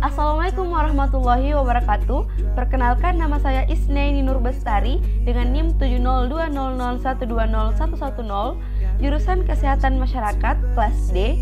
Assalamualaikum warahmatullahi wabarakatuh. Perkenalkan, nama saya Isnaini Nur Bestari dengan NIM 70200120110, jurusan Kesehatan Masyarakat kelas D.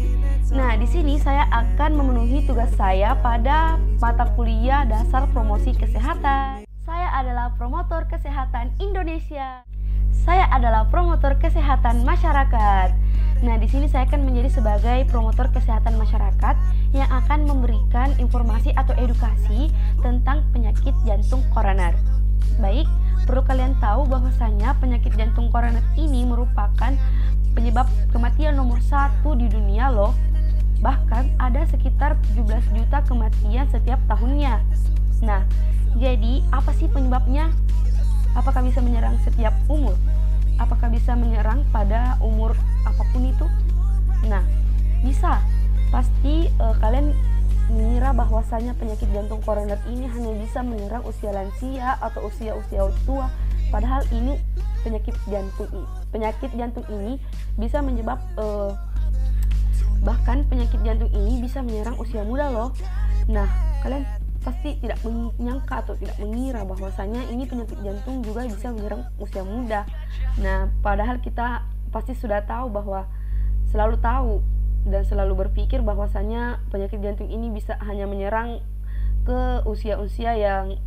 Nah, di sini saya akan memenuhi tugas saya pada mata kuliah dasar promosi kesehatan. Saya adalah promotor kesehatan Indonesia. Saya adalah promotor kesehatan masyarakat. Nah, di sini saya akan menjadi sebagai promotor kesehatan masyarakat yang akan memberikan informasi atau edukasi tentang penyakit jantung koroner. Baik, perlu kalian tahu bahwasanya penyakit jantung koroner ini merupakan penyebab kematian nomor 1 di dunia loh. Bahkan ada sekitar 17 juta kematian setiap tahunnya. Nah, jadi apa sih penyebabnya? Apakah bisa menyerang setiap umur? Apakah bisa menyerang pada umur apapun itu? Nah, bisa. Pasti kalian mengira bahwasanya penyakit jantung koroner ini hanya bisa menyerang usia lansia atau usia-usia tua. Padahal ini penyakit jantung ini bisa menyebab bahkan penyakit jantung ini bisa menyerang usia muda loh. Nah, kalian pasti tidak menyangka atau tidak mengira bahwasanya ini penyakit jantung juga bisa menyerang usia muda. Nah, padahal kita pasti sudah tahu bahwa selalu tahu dan selalu berpikir bahwasanya penyakit jantung ini bisa hanya menyerang ke usia-usia yang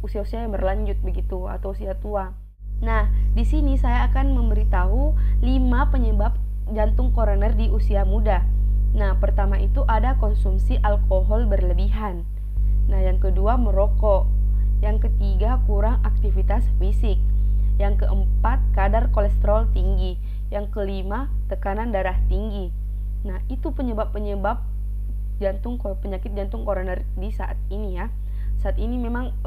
berlanjut begitu atau usia tua. Nah, di sini saya akan memberitahu 5 penyebab jantung koroner di usia muda. Nah, pertama itu ada konsumsi alkohol berlebihan. Nah, yang kedua merokok. Yang ketiga kurang aktivitas fisik. Yang keempat kadar kolesterol tinggi. Yang kelima tekanan darah tinggi. Nah, itu penyebab-penyebab penyakit jantung koroner di saat ini ya. Saat ini memang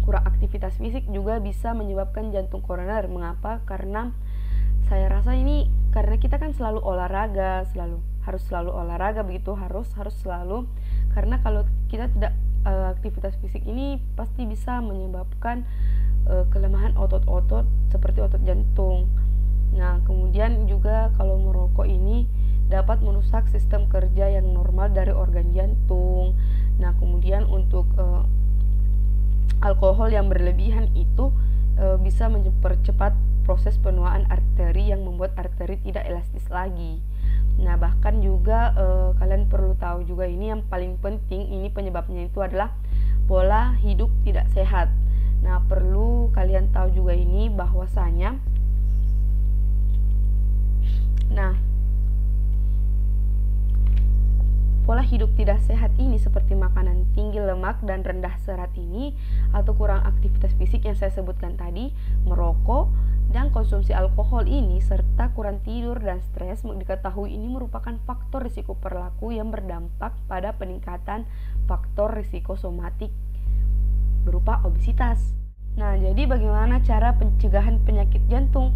kurang aktivitas fisik juga bisa menyebabkan jantung koroner. Mengapa? Karena saya rasa ini karena kita kan selalu olahraga, harus selalu olahraga begitu, harus selalu, karena kalau kita tidak aktivitas fisik ini pasti bisa menyebabkan kelemahan otot-otot seperti otot jantung. Nah, kemudian juga kalau merokok ini dapat merusak sistem kerja yang normal dari organ jantung. Nah, kemudian untuk alkohol yang berlebihan itu bisa mempercepat proses penuaan arteri yang membuat arteri tidak elastis lagi. Nah, bahkan juga kalian perlu tahu juga ini yang paling penting, ini penyebabnya itu adalah pola hidup tidak sehat. Nah, perlu kalian tahu juga ini bahwasanya pola hidup tidak sehat ini seperti makanan tinggi lemak dan rendah serat ini atau kurang aktivitas fisik yang saya sebutkan tadi, merokok, dan konsumsi alkohol ini serta kurang tidur dan stres diketahui ini merupakan faktor risiko perilaku yang berdampak pada peningkatan faktor risiko somatik berupa obesitas. Nah, jadi bagaimana cara pencegahan penyakit jantung?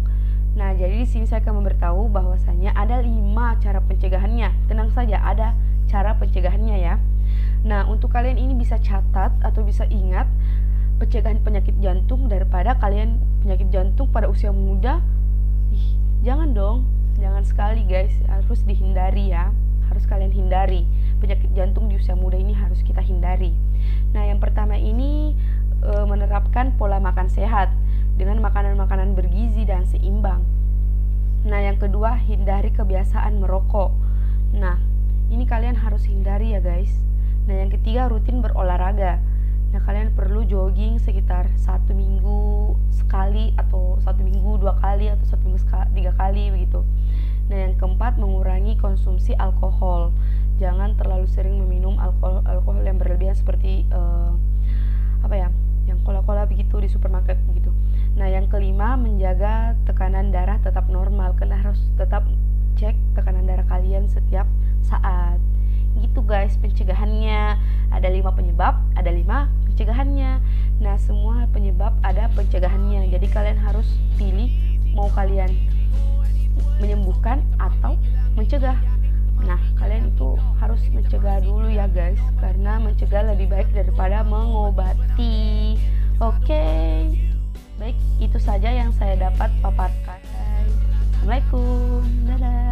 Nah, jadi di sini saya akan memberitahu bahwasanya ada 5 cara pencegahannya. Tenang saja, ada cara pencegahannya ya. Nah, untuk kalian ini bisa catat atau bisa ingat pencegahan penyakit jantung daripada kalian penyakit jantung pada usia muda. Jangan dong, jangan sekali guys, harus dihindari ya. Harus kalian hindari. Penyakit jantung di usia muda ini harus kita hindari. Nah, yang pertama ini menerapkan pola makan sehat dengan makanan-makanan bergizi dan seimbang. Nah, yang kedua, hindari kebiasaan merokok. Nah, ini kalian harus hindari ya guys. Nah, yang ketiga, rutin berolahraga. Nah, kalian perlu jogging sekitar 1 minggu sekali atau 1 minggu 2 kali atau 1 minggu 3 kali begitu. Nah, yang keempat, mengurangi konsumsi alkohol. Jangan terlalu sering meminum alkohol yang berlebihan seperti yang cola-cola begitu di supermarket begitu. Nah, yang kelima, menjaga tekanan darah tetap normal. Kalian harus tetap cek tekanan darah kalian setiap saat. Gitu guys pencegahannya. Ada 5 penyebab, ada 5 pencegahannya. Nah, semua penyebab ada pencegahannya. Jadi kalian harus pilih mau kalian menyembuhkan atau mencegah. Nah, kalian itu harus mencegah dulu ya guys, karena mencegah lebih baik daripada mengobati. Oke. Baik, itu saja yang saya dapat paparkan. Assalamualaikum. Dadah.